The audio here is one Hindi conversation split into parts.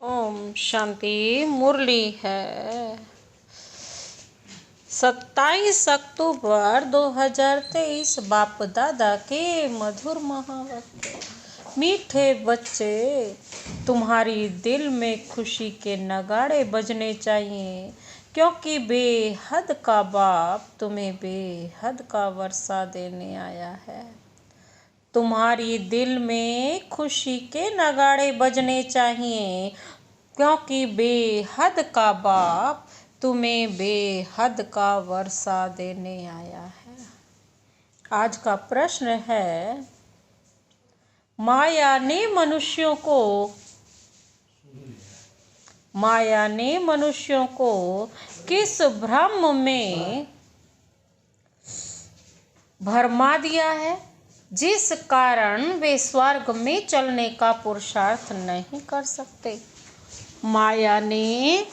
ओम शांति। मुरली है 27 अक्टूबर 2023। बाप दादा के मधुर महावाक्य। मीठे बच्चे, तुम्हारी दिल में खुशी के नगाड़े बजने चाहिए, क्योंकि बेहद का बाप तुम्हें बेहद का वर्षा देने आया है। तुम्हारी दिल में खुशी के नगाड़े बजने चाहिए, क्योंकि बेहद का बाप तुम्हें बेहद का वर्षा देने आया है। आज का प्रश्न है, माया ने मनुष्यों को किस भ्रम में भरमा दिया है, जिस कारण वे स्वर्ग में चलने का पुरुषार्थ नहीं कर सकते। माया ने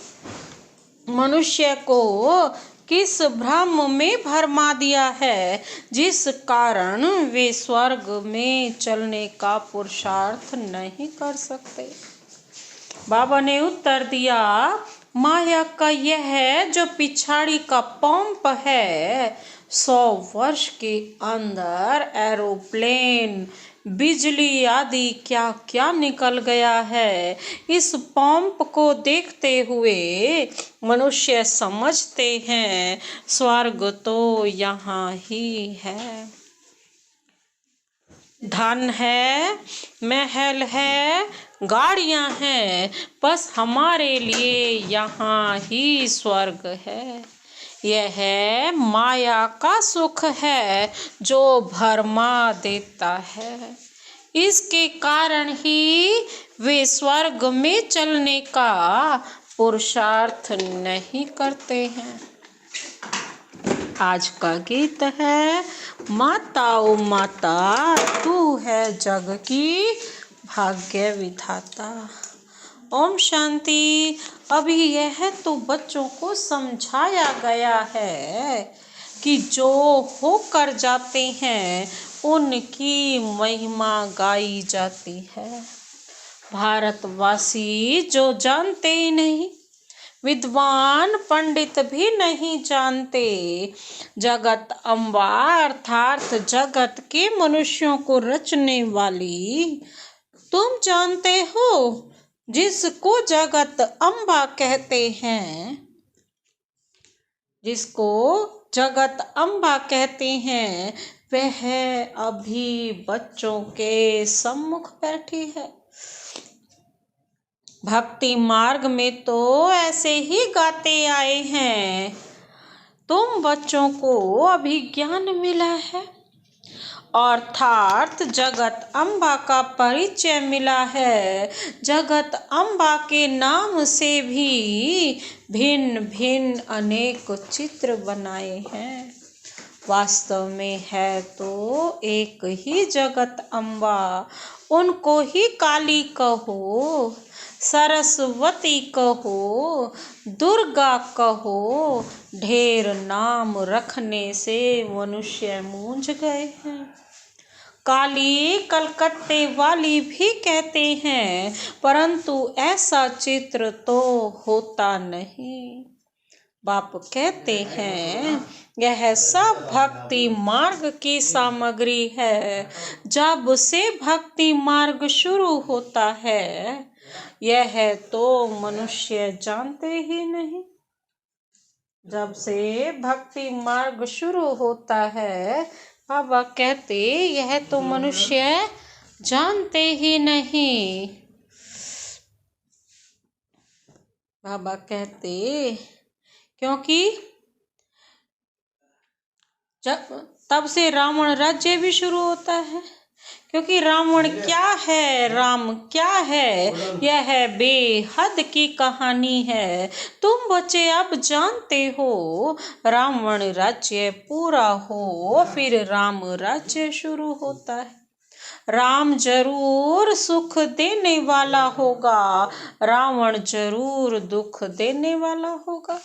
मनुष्य को किस भ्रम में भरमा दिया है, जिस कारण वे स्वर्ग में चलने का पुरुषार्थ नहीं कर सकते। बाबा ने उत्तर दिया, माया का यह है जो पिछाड़ी का पंप है। 100 वर्ष के अंदर एरोप्लेन, बिजली आदि क्या क्या निकल गया है। इस पंप को देखते हुए मनुष्य समझते हैं स्वर्ग तो यहाँ ही है। धन है, महल है, गाड़ियाँ हैं, बस हमारे लिए यहाँ ही स्वर्ग है। यह माया का सुख है जो भरमा देता है। इसके कारण ही वे स्वर्ग में चलने का पुरुषार्थ नहीं करते हैं। आज का गीत है, माता ओ माता तू है जग की भाग्य विधाता। ओम शांति। अभी यह तो बच्चों को समझाया गया है कि जो होकर जाते हैं उनकी महिमा गाई जाती है। भारतवासी जो जानते ही नहीं, विद्वान पंडित भी नहीं जानते, जगत अम्बा अर्थात जगत के मनुष्यों को रचने वाली तुम जानते हो, जिसको जगत अम्बा कहते हैं, जिसको जगत अम्बा कहते हैं, वह अभी बच्चों के सम्मुख बैठी है। भक्ति मार्ग में तो ऐसे ही गाते आए हैं, तुम बच्चों को अभी ज्ञान मिला है, अर्थात जगत अम्बा का परिचय मिला है। जगत अम्बा के नाम से भी भिन्न भिन्न अनेक चित्र बनाए हैं। वास्तव में है तो एक ही जगत अम्बा। उनको ही काली कहो, सरस्वती कहो, दुर्गा कहो, ढेर नाम रखने से मनुष्य मूंझ गए हैं। काली कलकत्ते वाली भी कहते हैं, परंतु ऐसा चित्र तो होता नहीं। बाप कहते हैं, यह सब भक्ति मार्ग की सामग्री है। जब से भक्ति मार्ग शुरू होता है, यह तो मनुष्य जानते ही नहीं। जब से भक्ति मार्ग शुरू होता है, बाबा कहते यह तो मनुष्य जानते ही नहीं। बाबा कहते क्योंकि तब से रावण राज्य भी शुरू होता है। क्योंकि रावण क्या है, राम क्या है, यह बेहद की कहानी है। तुम बच्चे अब जानते हो, रावण राज्य पूरा हो फिर राम राज्य शुरू होता है। राम जरूर सुख देने वाला होगा, रावण जरूर दुख देने वाला होगा।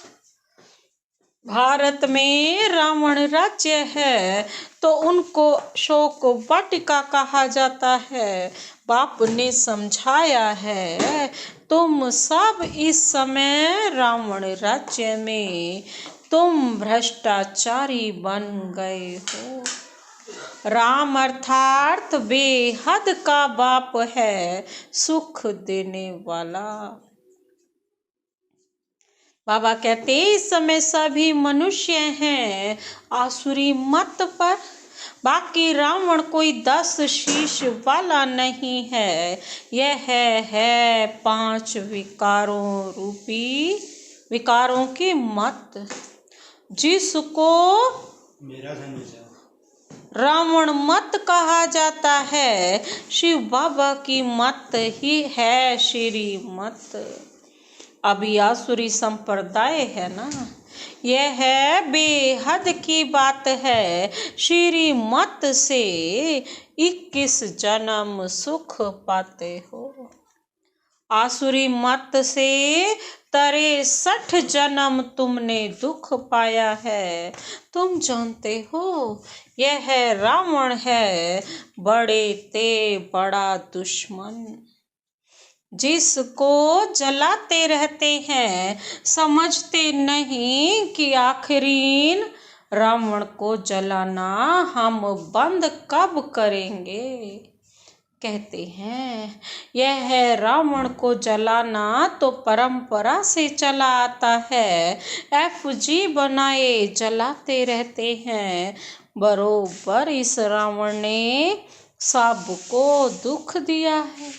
भारत में रावण राज्य है तो उनको शोक वाटिका कहा जाता है। बाप ने समझाया है तुम सब इस समय रावण राज्य में तुम भ्रष्टाचारी बन गए हो। राम अर्थात बेहद का बाप है, सुख देने वाला। बाबा कहते इस समय सभी मनुष्य हैं आसुरी मत पर, बाकी रावण कोई 10 शीश वाला नहीं है। यह है 5 विकारों रूपी विकारों की मत, जिसको रावण मत कहा जाता है। शिव बाबा की मत ही है श्री मत। अभी आसुरी संप्रदाय है ना, यह है बेहद की बात है। श्री मत से 21 जन्म सुख पाते हो, आसुरी मत से 63 जन्म तुमने दुख पाया है। तुम जानते हो यह रावण है बड़े ते बड़ा दुश्मन, जिसको जलाते रहते हैं। समझते नहीं कि आखिरीन रावण को जलाना हम बंद कब करेंगे। कहते हैं यह है रावण को जलाना तो परंपरा से चला आता है। FG बनाए जलाते रहते हैं। बरोबर इस रावण ने सबको दुख दिया है,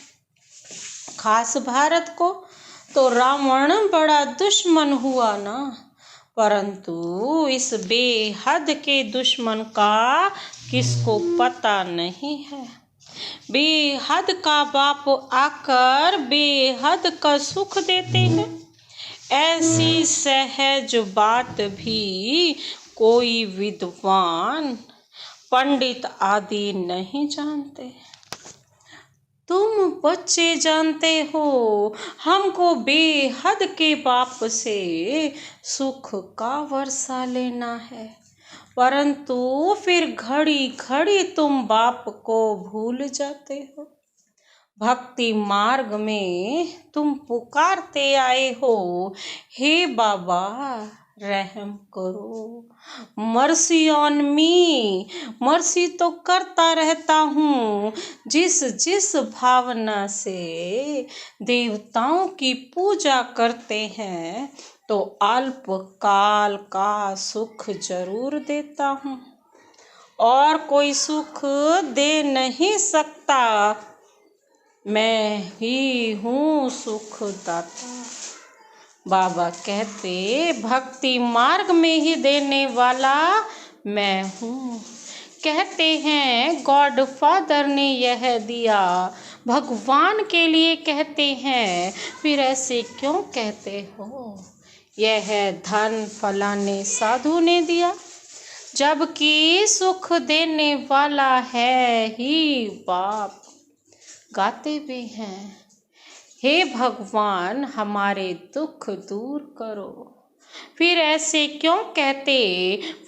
खास भारत को। तो रावण बड़ा दुश्मन हुआ ना, परंतु इस बेहद के दुश्मन का किसको पता नहीं है। बेहद का बाप आकर बेहद का सुख देते हैं। ऐसी सहज बात भी कोई विद्वान पंडित आदि नहीं जानते। तुम बच्चे जानते हो हमको बेहद के बाप से सुख का वर्षा लेना है, परंतु फिर घड़ी घड़ी तुम बाप को भूल जाते हो। भक्ति मार्ग में तुम पुकारते आए हो, हे बाबा रहम करो, मर्सी ऑन मी। मर्सी तो करता रहता हूँ। जिस जिस भावना से देवताओं की पूजा करते हैं तो अल्पकाल का सुख जरूर देता हूँ, और कोई सुख दे नहीं सकता। मैं ही हूँ सुखदाता। बाबा कहते भक्ति मार्ग में ही देने वाला मैं हूँ। कहते हैं गॉड फादर ने यह दिया, भगवान के लिए कहते हैं, फिर ऐसे क्यों कहते हो। यह धन फलाने साधु ने दिया, जबकि सुख देने वाला है ही बाप। गाते भी हैं हे भगवान हमारे दुख दूर करो, फिर ऐसे क्यों कहते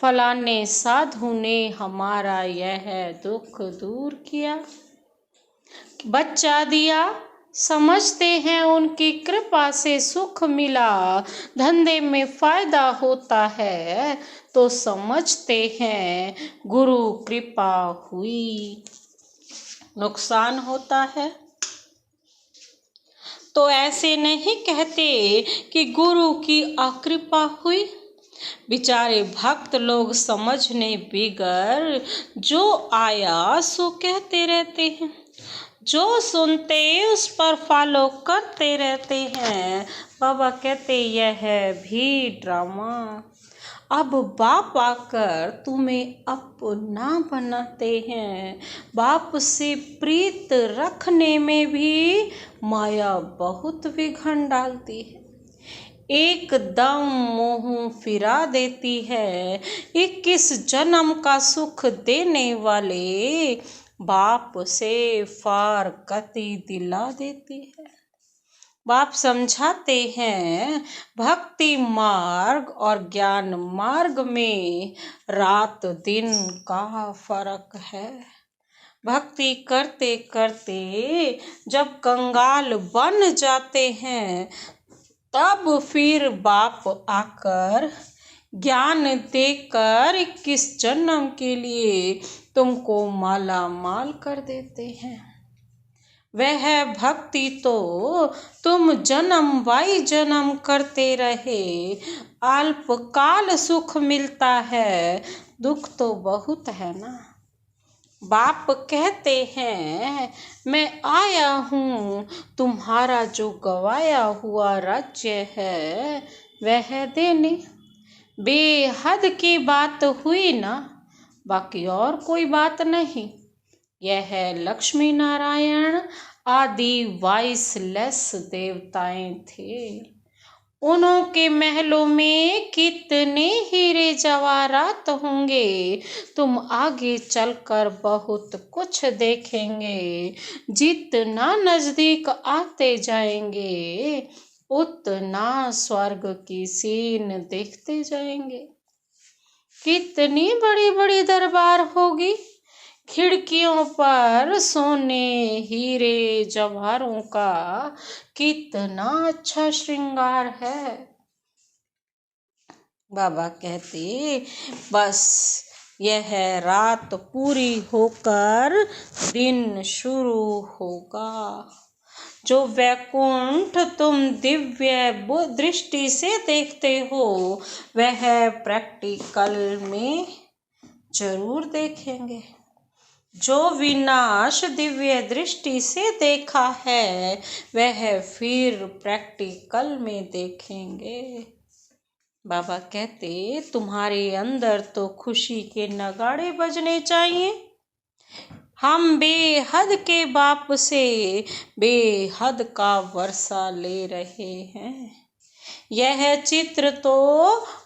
फलाने साधु ने हमारा यह दुख दूर किया। बच्चा दिया, समझते हैं उनकी कृपा से सुख मिला। धंधे में फायदा होता है तो समझते हैं गुरु कृपा हुई। नुकसान होता है तो ऐसे नहीं कहते कि गुरु की अकृपा हुई। बेचारे भक्त लोग समझने बिगर जो आया सो कहते रहते हैं, जो सुनते उस पर फॉलो करते रहते हैं। बाबा कहते यह भी ड्रामा। अब बाप आकर तुम्हें अपना बनाते हैं। बाप से प्रीत रखने में भी माया बहुत विघन डालती है, एकदम मुँह फिरा देती है। 21 जन्म का सुख देने वाले बाप से फार गति दिला देती है। बाप समझाते हैं भक्ति मार्ग और ज्ञान मार्ग में रात दिन का फर्क है। भक्ति करते करते जब कंगाल बन जाते हैं तब फिर बाप आकर ज्ञान देकर 21 जन्म के लिए तुमको माला माल कर देते हैं। वह भक्ति तो तुम जन्म बाई जन्म करते रहे, अल्पकाल सुख मिलता है, दुख तो बहुत है ना। बाप कहते हैं मैं आया हूँ तुम्हारा जो गवाया हुआ राज्य है वह देने। बेहद की बात हुई ना, बाकी और कोई बात नहीं। यह लक्ष्मी नारायण आदि वाइसलेस देवताएं थे। उनके महलों में कितने हीरे जवाहरात होंगे, तुम आगे चलकर बहुत कुछ देखेंगे। जितना नजदीक आते जाएंगे उतना स्वर्ग की सीन देखते जाएंगे। कितनी बड़ी बड़ी दरबार होगी, खिड़कियों पर सोने हीरे जवाहरों का कितना अच्छा श्रृंगार है। बाबा कहते बस यह रात पूरी होकर दिन शुरू होगा। जो वैकुंठ तुम दिव्य दृष्टि से देखते हो वह प्रैक्टिकल में जरूर देखेंगे। जो विनाश दिव्य दृष्टि से देखा है वह फिर प्रैक्टिकल में देखेंगे। बाबा कहते तुम्हारे अंदर तो खुशी के नगाड़े बजने चाहिए। हम बेहद के बाप से बेहद का वर्षा ले रहे हैं। यह चित्र तो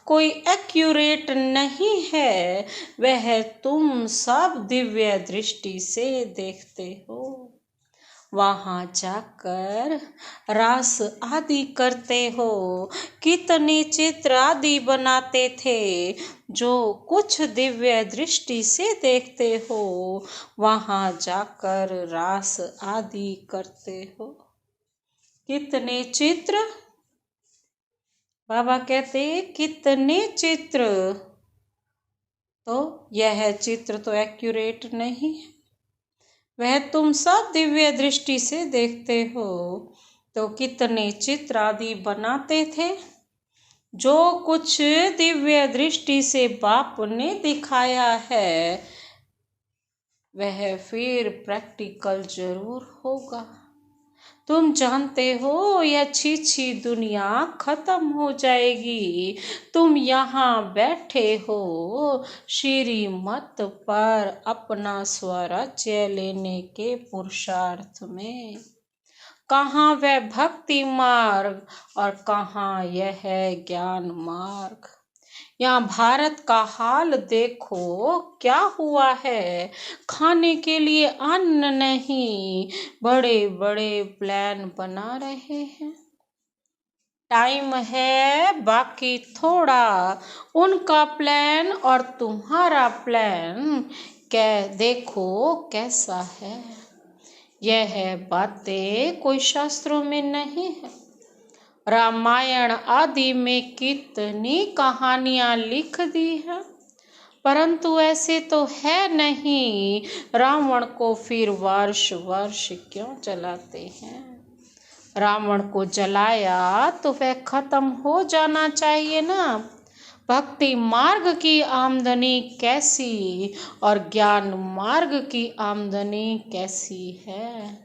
कोई एक्यूरेट नहीं है, वह तुम सब दिव्य दृष्टि से देखते हो। वहाँ जाकर रास आदि करते हो। कितने चित्र आदि बनाते थे। जो कुछ दिव्य दृष्टि से देखते हो वहाँ जाकर रास आदि करते हो। कितने चित्र, बाबा कहते कितने चित्र, तो यह चित्र तो एक्यूरेट नहीं है। वह तुम सब दिव्य दृष्टि से देखते हो। तो कितने चित्र आदि बनाते थे। जो कुछ दिव्य दृष्टि से बाप ने दिखाया है वह फिर प्रैक्टिकल जरूर होगा। तुम जानते हो यह छी दुनिया खत्म हो जाएगी। तुम यहाँ बैठे हो श्रीमत पर अपना स्वराज्य लेने के पुरुषार्थ में। कहाँ वह भक्ति मार्ग और कहाँ यह ज्ञान मार्ग। यहाँ भारत का हाल देखो क्या हुआ है। खाने के लिए अन्न नहीं, बड़े बड़े प्लान बना रहे हैं। टाइम है बाकी थोड़ा। उनका प्लान और तुम्हारा प्लान देखो कैसा है। यह बातें कोई शास्त्रों में नहीं है। रामायण आदि में कितनी कहानियां लिख दी है, परंतु ऐसे तो है नहीं। रावण को फिर वर्ष वर्ष क्यों जलाते हैं। रावण को जलाया तो वह खत्म हो जाना चाहिए ना। भक्ति मार्ग की आमदनी कैसी और ज्ञान मार्ग की आमदनी कैसी है।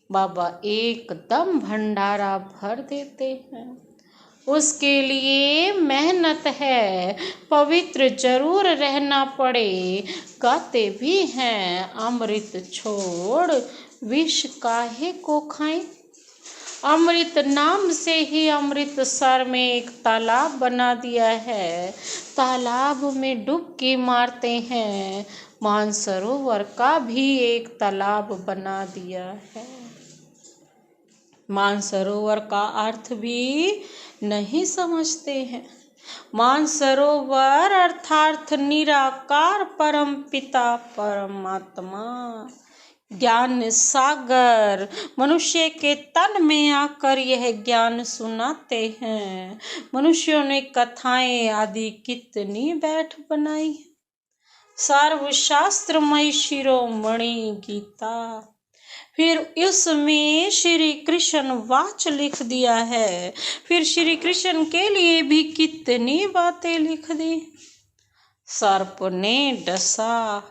बाबा एकदम भंडारा भर देते हैं। उसके लिए मेहनत है, पवित्र जरूर रहना पड़े। गाते भी हैं अमृत छोड़ विष काहे को खाएं। अमृत नाम से ही अमृतसर में एक तालाब बना दिया है। तालाब में डुबकी मारते हैं। मानसरोवर का भी एक तालाब बना दिया है। मानसरोवर का अर्थ भी नहीं समझते हैं। मानसरोवर अर्थात निराकार परम पिता परमात्मा ज्ञान सागर मनुष्य के तन में आकर यह ज्ञान सुनाते हैं। मनुष्यों ने कथाएं आदि कितनी बैठ बनाई है। सर्वशास्त्रमय शिरोमणि गीता, फिर उसमें श्री कृष्ण वाच लिख दिया है। फिर श्री कृष्ण के लिए भी कितनी बातें लिख दी। सर्प ने डसा,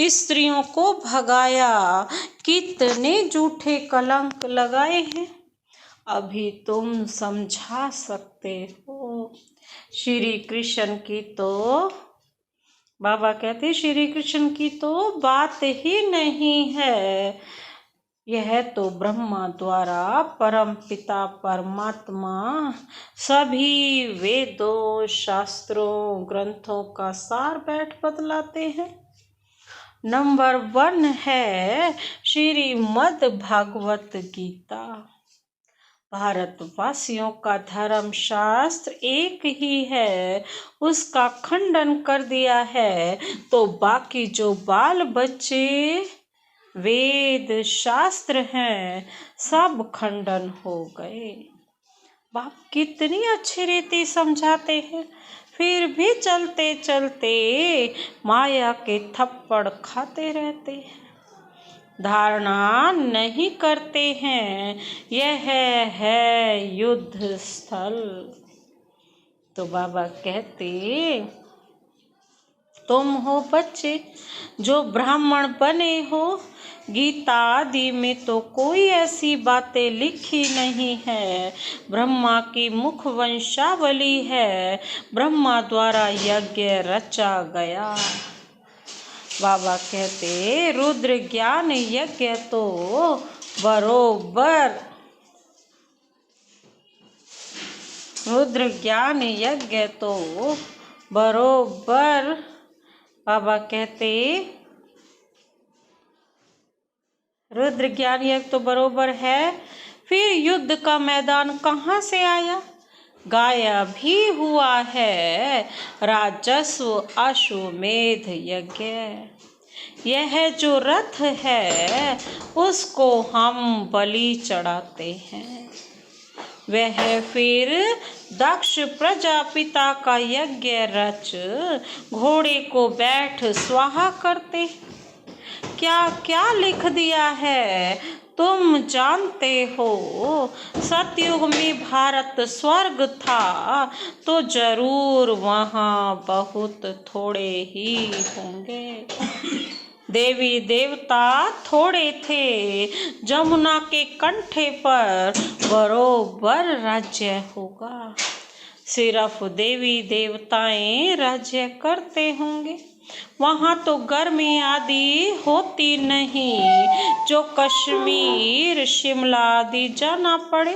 स्त्रियों को भगाया, कितने झूठे कलंक लगाए हैं। अभी तुम समझा सकते हो। श्री कृष्ण की तो बाबा कहते श्री कृष्ण की तो बात ही नहीं है। यह तो ब्रह्मा द्वारा परम पिता परमात्मा सभी वेदों शास्त्रों ग्रंथों का सार बैठ बतलाते हैं। नंबर 1 है श्रीमद् भागवत गीता। भारतवासियों का धर्म शास्त्र एक ही है, उसका खंडन कर दिया है तो बाकी जो बाल बच्चे वेद शास्त्र हैं सब खंडन हो गए। बाप कितनी अच्छी रीति समझाते हैं, फिर भी चलते चलते माया के थप्पड़ खाते रहते हैं। धारणा नहीं करते हैं यह है युद्ध स्थल। तो बाबा कहते तुम हो बच्चे जो ब्राह्मण बने हो, गीता आदि में तो कोई ऐसी बातें लिखी नहीं है। ब्रह्मा की मुख वंशावली है, ब्रह्मा द्वारा यज्ञ रचा गया। बाबा कहते रुद्र ज्ञान यज्ञ तो बरोबर, रुद्र ज्ञान यज्ञ तो बरोबर, बाबा कहते रुद्र ज्ञान यज्ञ तो बरोबर है। फिर युद्ध का मैदान कहाँ से आया? गाया भी हुआ है राजस्व अश्वमेध यज्ञ। यह जो रथ है उसको हम बलि चढ़ाते हैं। वह फिर दक्ष प्रजापिता का यज्ञ रच घोड़े को बैठ स्वाहा करते। क्या क्या लिख दिया है तुम जानते हो। सतयुग में भारत स्वर्ग था तो जरूर वहाँ बहुत थोड़े ही होंगे। देवी देवता थोड़े थे, जमुना के कंठे पर बरोबर राज्य होगा। सिर्फ देवी देवताएं राज्य करते होंगे। वहाँ तो गर्मी आदि होती नहीं जो कश्मीर शिमला आदि जाना पड़े।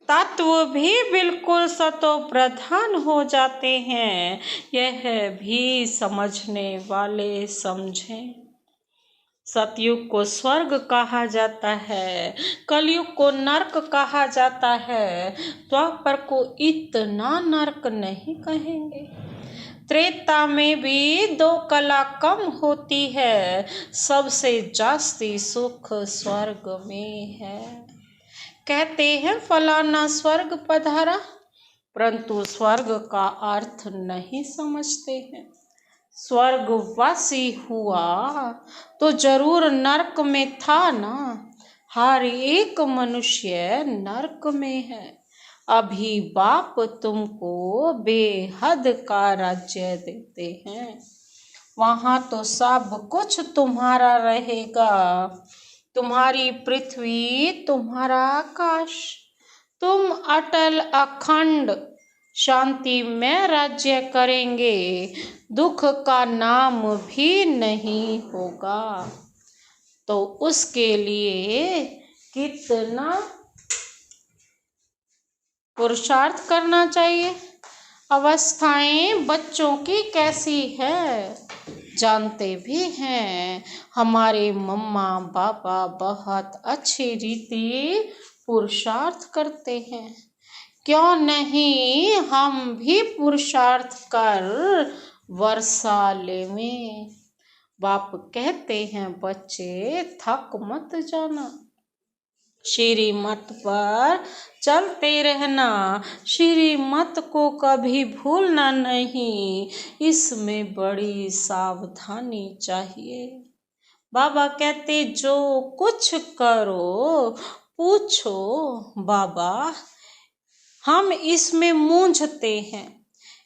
तत्व भी बिल्कुल सतो प्रधान हो जाते हैं। यह भी समझने वाले समझें। सतयुग को स्वर्ग कहा जाता है, कलयुग को नरक कहा जाता है, द्वापर को इतना नरक नहीं कहेंगे। त्रेता में भी 2 कला कम होती है, सबसे जास्ती सुख स्वर्ग में है। कहते हैं फलाना स्वर्ग पधारा, परंतु स्वर्ग का अर्थ नहीं समझते हैं। स्वर्गवासी हुआ तो जरूर नरक में था ना। हर एक मनुष्य नरक में है। अभी बाप तुमको बेहद का राज्य देते हैं, वहाँ तो सब कुछ तुम्हारा रहेगा। तुम्हारी पृथ्वी तुम्हारा आकाश, तुम अटल अखंड शांति में राज्य करेंगे। दुख का नाम भी नहीं होगा। तो उसके लिए कितना पुरुषार्थ करना चाहिए। अवस्थाएं बच्चों की कैसी है? जानते भी हैं हमारे मम्मा पापा बहुत अच्छी रीति पुरुषार्थ करते हैं, क्यों नहीं हम भी पुरुषार्थ कर वर्षा लेवें। बाप कहते हैं बच्चे थक मत जाना, श्रीमत पर चलते रहना, श्रीमत को कभी भूलना नहीं, इसमें बड़ी सावधानी चाहिए। बाबा कहते जो कुछ करो पूछो बाबा, हम इसमें मूंझते हैं,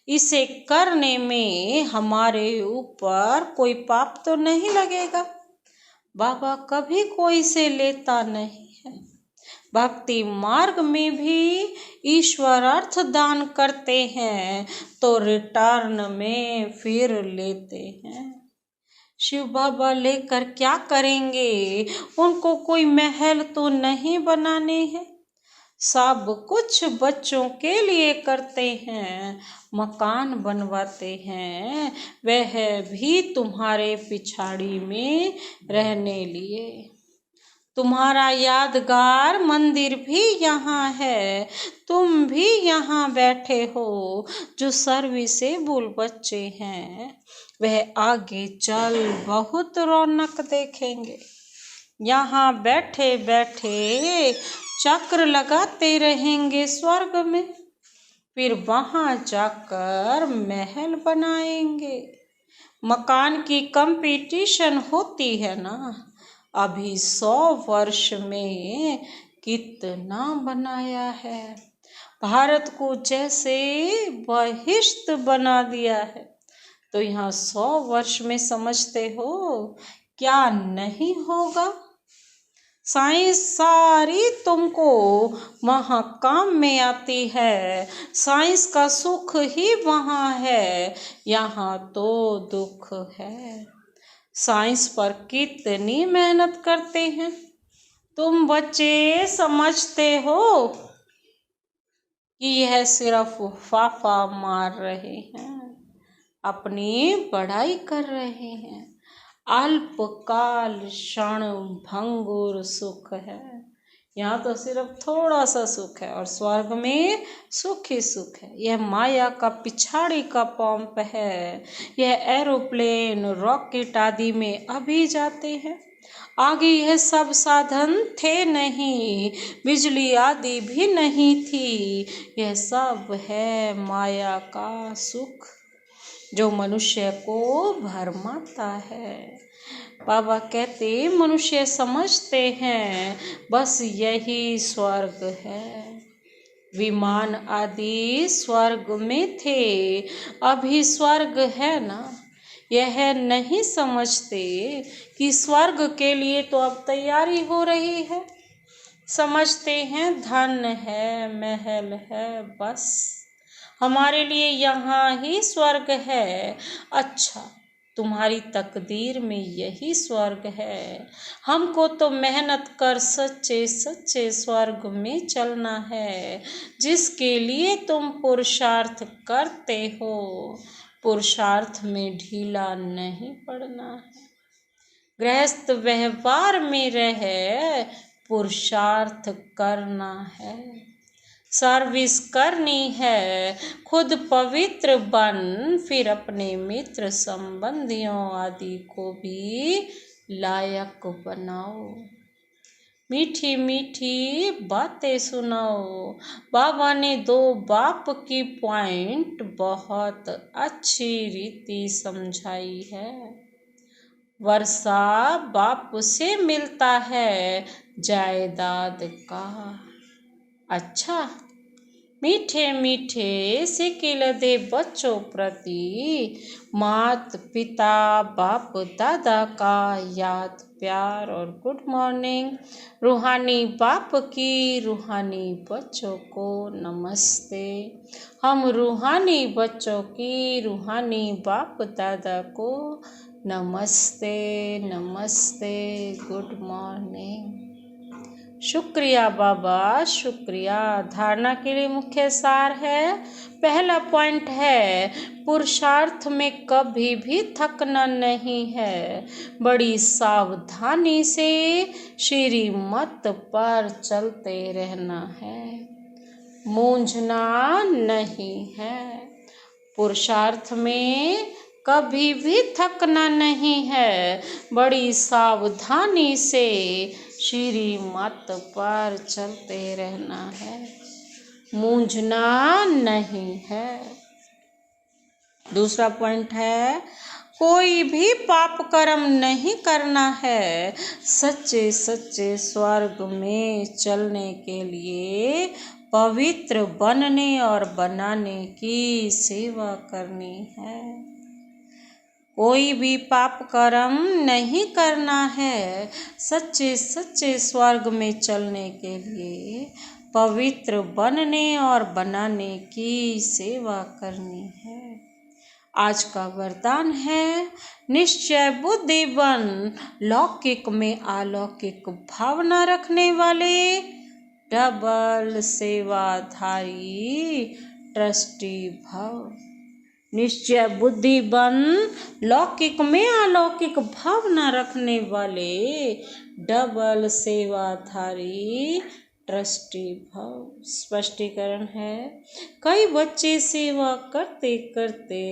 इसे करने में हमारे ऊपर कोई पाप तो नहीं लगेगा। बाबा कभी कोई से लेता नहीं है। भक्ति मार्ग में भी ईश्वर अर्थ दान करते हैं तो रिटर्न में फिर लेते हैं। शिव बाबा लेकर क्या करेंगे, उनको कोई महल तो नहीं बनाने हैं, सब कुछ बच्चों के लिए करते हैं, मकान बनवाते हैं, वह भी तुम्हारे पिछाड़ी में रहने लिए। तुम्हारा यादगार मंदिर भी यहाँ है, तुम भी यहाँ बैठे हो। जो सर्विसेबल बच्चे हैं वह आगे चल बहुत रौनक देखेंगे। यहाँ बैठे बैठे चक्र लगाते रहेंगे स्वर्ग में, फिर वहाँ जाकर महल बनाएंगे। मकान की कंपटीशन होती है ना, अभी 100 वर्ष में कितना बनाया है। भारत को जैसे बहिष्ट बना दिया है, तो यहाँ 100 वर्ष में समझते हो क्या नहीं होगा। साइंस सारी तुमको महाकाम में आती है, साइंस का सुख ही वहाँ है, यहाँ तो दुख है। साइंस पर कितनी मेहनत करते हैं, तुम बच्चे समझते हो कि यह सिर्फ फाफा मार रहे हैं, अपनी पढ़ाई कर रहे हैं। अल्पकाल क्षण भंगुर सुख है, यहाँ तो सिर्फ थोड़ा सा सुख है और स्वर्ग में सुख ही सुख है। यह माया का पिछाड़ी का पंप है, यह एरोप्लेन रॉकेट आदि में अभी जाते हैं, आगे यह सब साधन थे नहीं, बिजली आदि भी नहीं थी, यह सब है माया का सुख जो मनुष्य को भरमाता है। बाबा कहते मनुष्य समझते हैं बस यही स्वर्ग है। विमान आदि स्वर्ग में थे, अभी स्वर्ग है ना, यह नहीं समझते कि स्वर्ग के लिए तो अब तैयारी हो रही है। समझते हैं धन है, महल है, बस हमारे लिए यहाँ ही स्वर्ग है। अच्छा, तुम्हारी तकदीर में यही स्वर्ग है, हमको तो मेहनत कर सच्चे सच्चे स्वर्ग में चलना है, जिसके लिए तुम पुरुषार्थ करते हो। पुरुषार्थ में ढीला नहीं पड़ना है, गृहस्थ व्यवहार में रहे पुरुषार्थ करना है, सर्विस करनी है, खुद पवित्र बन फिर अपने मित्र संबंधियों आदि को भी लायक बनाओ। मीठी मीठी बातें सुनाओ। बाबा ने 2 बाप की पॉइंट बहुत अच्छी रीति समझाई है। वर्षा बाप से मिलता है जायदाद का। अच्छा, मीठे मीठे सिकिल दे बच्चों प्रति मात पिता बाप दादा का याद प्यार और गुड मॉर्निंग। रूहानी बाप की रूहानी बच्चों को नमस्ते। हम रूहानी बच्चों की रूहानी बाप दादा को नमस्ते नमस्ते, गुड मॉर्निंग। शुक्रिया बाबा, शुक्रिया। धारणा के लिए मुख्य सार है। पहला पॉइंट है, पुरुषार्थ में कभी भी थकना नहीं है, बड़ी सावधानी से श्रीमत पर चलते रहना है, मूंझना नहीं है। पुरुषार्थ में कभी भी थकना नहीं है, बड़ी सावधानी से श्रीमत पर चलते रहना है, मूंझना नहीं है। दूसरा पॉइंट है, कोई भी पाप कर्म नहीं करना है, सच्चे सच्चे स्वर्ग में चलने के लिए पवित्र बनने और बनाने की सेवा करनी है। कोई भी पाप कर्म नहीं करना है, सच्चे सच्चे स्वर्ग में चलने के लिए पवित्र बनने और बनाने की सेवा करनी है। आज का वरदान है, निश्चय बुद्धि बन, लौकिक में अलौकिक भावना रखने वाले, डबल सेवाधारी ट्रस्टी भव। निश्चय बुद्धि बन, लौकिक में अलौकिक भावना रखने वाले, डबल सेवाधारी ट्रस्टी भव। स्पष्टीकरण है, कई बच्चे सेवा करते करते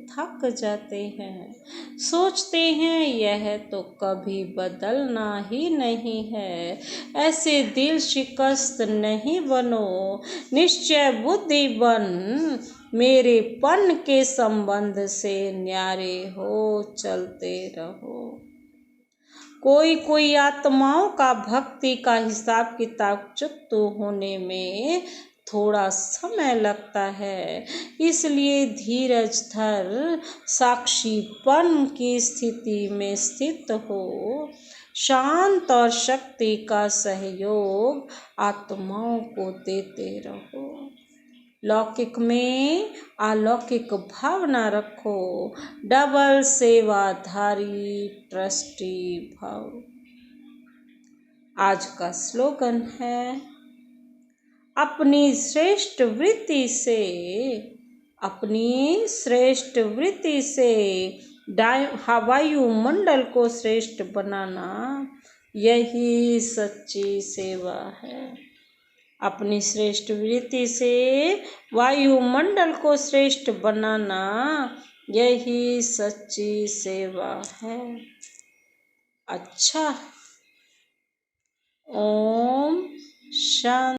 थक जाते हैं, सोचते हैं यह तो कभी बदलना ही नहीं है। ऐसे दिल शिकस्त नहीं बनो, निश्चय बुद्धि बन, मेरे पन के संबंध से न्यारे हो चलते रहो। कोई आत्माओं का भक्ति का हिसाब किताब चुकता होने में थोड़ा समय लगता है, इसलिए धीरज धर, साक्षीपन की स्थिति में स्थित हो, शांत और शक्ति का सहयोग आत्माओं को देते रहो। लौकिक में अलौकिक भावना रखो, डबल सेवाधारी ट्रस्टी भव। आज का स्लोगन है, अपनी श्रेष्ठ वृत्ति से वायुमंडल को श्रेष्ठ बनाना, यही सच्ची सेवा है। अपनी श्रेष्ठ वृत्ति से वायुमंडल को श्रेष्ठ बनाना, यही सच्ची सेवा है। अच्छा, ओम शांति।